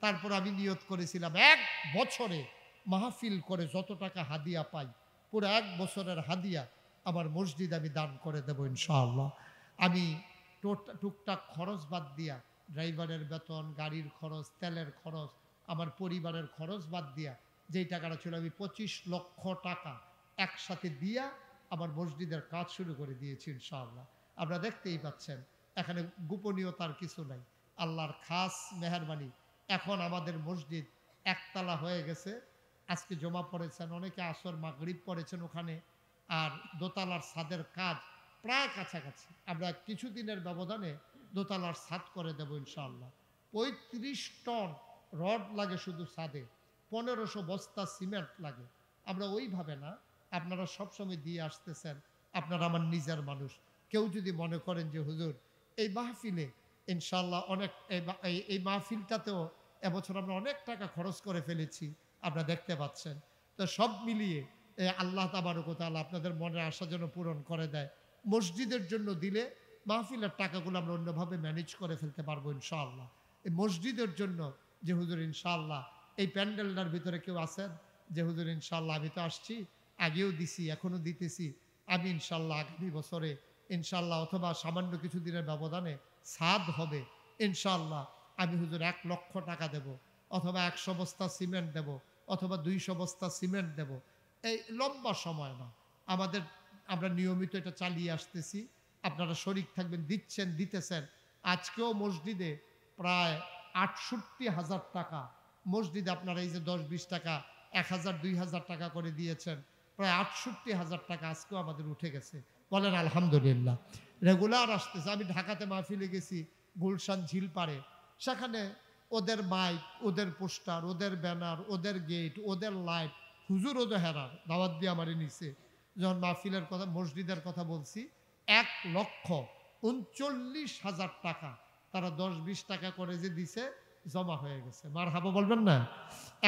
তারপর আমি নিয়ত করেছিলাম 1 বছরে মাহফিল করে যত টাকা হাদিয়া পাই, পুরো 1 বছরের হাদিয়া আমার মসজিদ আমি দান করে দেবো ইনশাআল্লাহ। আমি টুকটাক খরচ বাদ দিয়া, ড্রাইভারের বেতন, গাড়ির খরচ, তেলের খরচ, আমার পরিবারের খরচ বাদ দিয়া যেই টাকাটা ছিল, আমি 25 লক্ষ টাকা একসাথে দিয়া আমার মসজিদের কাজ শুরু করে দিয়েছি ইনশাআল্লাহ। আপনারা দেখতেই পাচ্ছেন এখানে গোপনীয়তার কিছু নাই, আল্লাহর খাস মেহেরবানি। এখন আমাদের মসজিদ একতলা হয়ে গেছে, আজকে জমা পড়েছেন অনেকে, আসর মাগরিব পড়েছেন ওখানে, আর দোতলার ছাদের কাজ প্রায় কাছাকাছি। আমরা কিছুদিনের ব্যবধানে দোতলার ছাদ করে দেব ইনশাআল্লাহ। 35 টন রড লাগে শুধু ছাদে, 1500 বস্তা সিমেন্ট লাগে। আমরা ওইভাবে না, আপনারা সবসময় দিয়ে আসতেছেন, আপনারা আমার নিজের মানুষ। কেউ যদি মনে করেন যে হুজুর এই মাহফিলে ইনশাআল্লাহ অনেক, এই মাহফিলটাতেও এবছর আমরা অনেক টাকা খরচ করে ফেলেছি, আপনারা দেখতে পাচ্ছেন, তো সব মিলিয়ে আল্লাহ তাবারক ওয়া তাআলা আপনাদের মনের আশা যেন পূরণ করে দেয়। মসজিদের জন্য দিলে মাহফিলের টাকাগুলো আমরা অন্যভাবে ম্যানেজ করে ফেলতে পারবো ইনশাআল্লাহ। এই মসজিদের জন্য যে হুজুর ইনশাআল্লাহ এই প্যান্ডেলটার ভিতরে কেউ আছেন যে হুজুর ইনশাআল্লাহ আমি তো আসছি, আগেও দিছি, এখনও দিতেছি, আমি ইনশাআল্লাহ আগামী বছরে ইনশাআল্লাহ অথবা সামান্য কিছু দিনের ব্যবধানে ছাদ হবে ইনশাআল্লাহ, আমি হুজুর 1 লক্ষ টাকা দেব, অথবা 100 বস্তা সিমেন্ট দেব, অথবা 200 বস্তা সিমেন্ট দেব। এই লম্বা সময় না, আমরা নিয়মিত এটা চালিয়ে আসতেছি, আপনারা শরীক থাকবেন, দিচ্ছেন, দিতেছেন। আজকেও মসজিদে প্রায় 68,000 টাকা, মসজিদে আপনারা এই যে 10-20 টাকা, 1000 2000 টাকা করে দিয়েছেন, প্রায় 68,000 টাকা আজকেও আমাদের উঠে গেছে। বলেন আলহামদুলিল্লাহ। রেগুলার আসতেছে। আমি ঢাকাতে মাহফিলে গেছি, গুলশান ঝিল পাড়ে, সেখানে ওদের মাইক, ওদের পোস্টার, ওদের ব্যানার, ওদের গেট, ওদের লাইট, হুজুর ওদের হেরার দাওয়াত দিয়ে আমারে নিছে। যখন মাহফিলের কথা, মসজিদের কথা বলছি, 1,39,000 টাকা তারা 10-20 টাকা করে যে দিছে, জমা হয়ে গেছে। মারহাবা বলবেন না?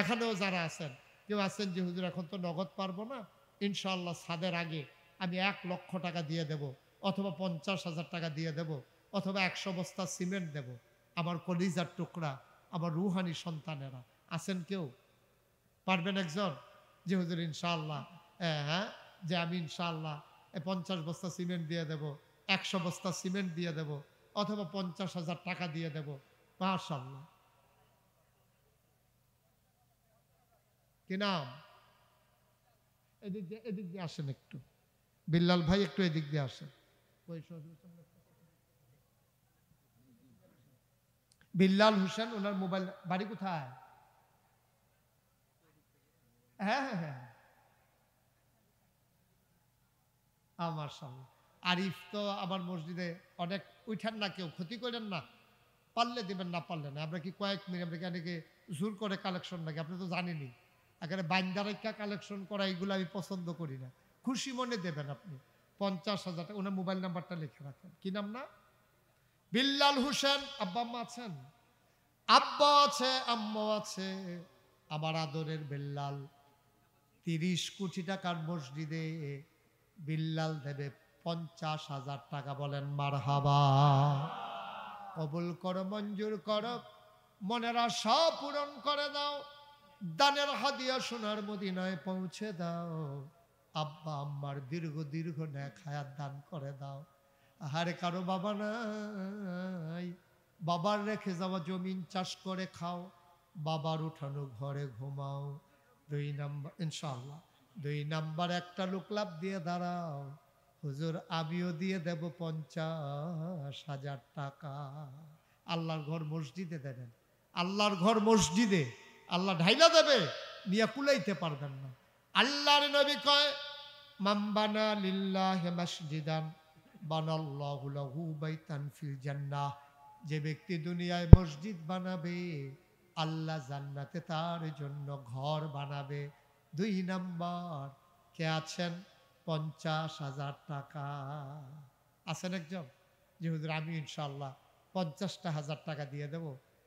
এখানেও যারা আছেন, কেউ আছেন যে হুজুর এখন তো নগদ পারবো না, ইনশাআল্লাহ ছাদের আগে আমি 1 লক্ষ টাকা দিয়ে দেব, অথবা 50,000 টাকা দিয়ে দেব, অথবা 100 বস্তা সিমেন্ট দেব। আমার কলিজার টুকরা, আমার রুহানি সন্তানেরা আছেন কেউ? পারবেন একজন যে হুজুর ইনশাআল্লাহ, হ্যাঁ, যে আমি ইনশাআল্লাহ 50 বস্তা সিমেন্ট দিয়ে দেব, 100 বস্তা সিমেন্ট দিয়ে দেব, অথবা 50,000 টাকা দিয়ে দেব। মাশাআল্লাহ। কি নাম? এদিক দিয়ে আসেন একটু, বিল্লাল ভাই একটু এদিক দিয়ে আসেন। বিল্লাল হোসেন, ওনার মোবাইল, বাড়ি কোথায়? হ্যাঁ হ্যাঁ হ্যাঁ, আমার সামনে। আরিফ তো আমার মসজিদে অনেক, উঠান না, কেউ ক্ষতি করেন না, পারলে দিবেন, না পারলে না। আমরা কি কয়েক মিনিট, আমরা কি অনেকে জোর করে কালেকশন নাকি? আপনি তো জানেনই, এখানে বাইন্দারেকা কালেকশন করা এগুলো আমি পছন্দ করি না। খুশি মনে দেবেন আপনি 50,000 টাকা। ওনার মোবাইল নাম্বারটা লিখে রাখেন। কি নাম? না বিল্লাল হোসেন। আব্বা আম্মা আছেন? আব্বা আছে, আম্মা আছে। আমার আদরের বিল্লাল 30 কোটি টাকার মসজিদে বিল্লাল দেবে 50,000 টাকা। বলেন মারহাবা। কবুল করো, মঞ্জুর করো, মনের আশা পূরণ করে দাও, দানের হাদিয়া সোনার মদিনায় পৌঁছে দাও। আব্বা আম্মার দীর্ঘ দীর্ঘ নেক হায়াত দান করে দাও। আহারে কারো বাবা নাই, বাবার রেখে যাওয়া জমিন চাষ করে খাও, বাবার উঠানো ঘরে ঘুমাও। 2 নাম্বার ইনশাআল্লাহ, 2 নাম্বার একটা লোক লাভ দিয়ে দাঁড়াও, হুজুর আমিও দিয়ে দেব 50,000 টাকা। আল্লাহর ঘর মসজিদে দেবেন, আল্লাহর ঘর মসজিদে আল্লাহ ঢাইলা দেবে, নিয়ে কুলাইতে পারবেন না। আল্লাহর নবী কয়, মাম্বানা লিল্লাহি মাসজিদান বানাল্লাহু লাহু বাইতান ফিল জান্নাহ। যে ব্যক্তি দুনিয়ায় মসজিদ বানাবে, আল্লাহ জান্নাতে তার জন্য ঘর বানাবে। 2 নাম্বার কে আছেন? 50,000 টাকা। আছেন একজন যে হুজুর আমি ইনশাআল্লাহ 50,000 টাকা দিয়ে দেব?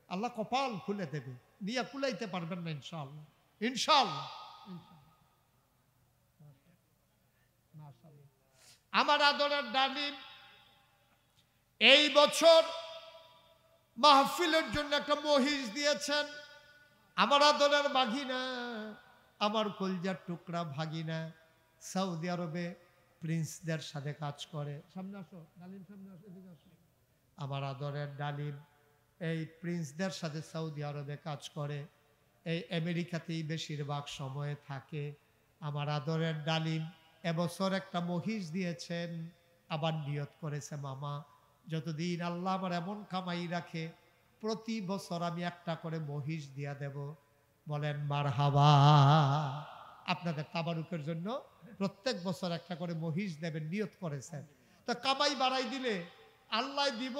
আল্লাহ কপাল খুলে দেবে, নিয়ে কুলাইতে পারবেন না ইনশাআল্লাহ। ইনশাআল্লাহ। আমার আদরের ডালিম এই বছর মাহফিলের জন্য একটা মহিষ দিয়েছেন। আমার আদরের ভাগিনা, আমার কলজার টুকরা ভাগিনা সৌদি আরবে প্রিন্সদের সাথে কাজ করে। সামনে আসো ডালিম, সামনে আসো, এদিকে আসো। আমার আদরের ডালিম এই প্রিন্সদের সাথে সৌদি আরবে কাজ করে, এই আমেরিকাতেই বেশিরভাগ সময়ে থাকে। আমার আদরের ডালিম এবছর একটা মহিষ দিয়েছেন, আবার নিয়ত করেছে, মামা যতদিন আল্লাহ আমার এমন কামাই রাখে প্রতি বছর আমি একটা করে মহিষ দিয়া দেব। বলেন মারহাবা। আপনাদের তাবারুকের জন্য প্রত্যেক বছর একটা করে মহিষ দেবেন, নিয়ত করেছেন। তো কামাই বাড়াই দিলে আল্লাহ দিব,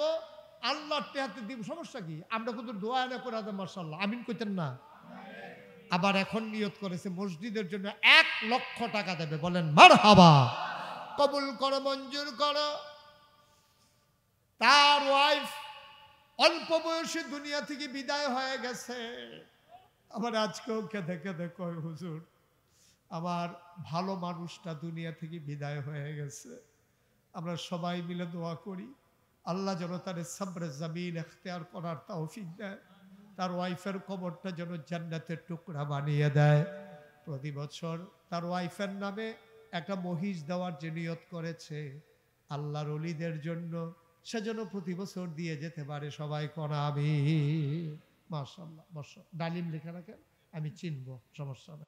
আল্লাহর টেহাতে দিব, সমস্যা কি? আমরা কিন্তু দোয়া এনে করে দেব, মাশাআল্লাহ, আমিন কইতেন না? আবার এখন নিয়ত করেছে মসজিদের জন্য 1 লক্ষ টাকা দেবে। বলেন মারহাবা। কবুল করো, মঞ্জুর করো। তার ওয়াইফ অল্প বয়সে দুনিয়া থেকে বিদায় হয়ে গেছে। আবার আজকেও কেঁদে কেঁদে কয়, হুজুর আমার ভালো মানুষটা দুনিয়া থেকে বিদায় হয়ে গেছে। আমরা সবাই মিলে দোয়া করি আল্লাহ যেন তার সাবরে জামিন এখতিয়ার করার তৌফিক দেয়, তার ওয়াইফের কবরটা যেন জান্নাতের টুকরা বানিয়ে দেয়। প্রতি বছর তার ওয়াইফের নামে একটা মহিষ দেওয়ার যে নিয়ত করেছে আল্লাহর ওলিদের জন্য, সেজন্য প্রতি বছর দিয়ে যেতে পারে। সবাই করা আমি মাশাআল্লাহ। বসো, ডালিম লিখে রাখেন, আমি চিনবো, সমস্যা নেই।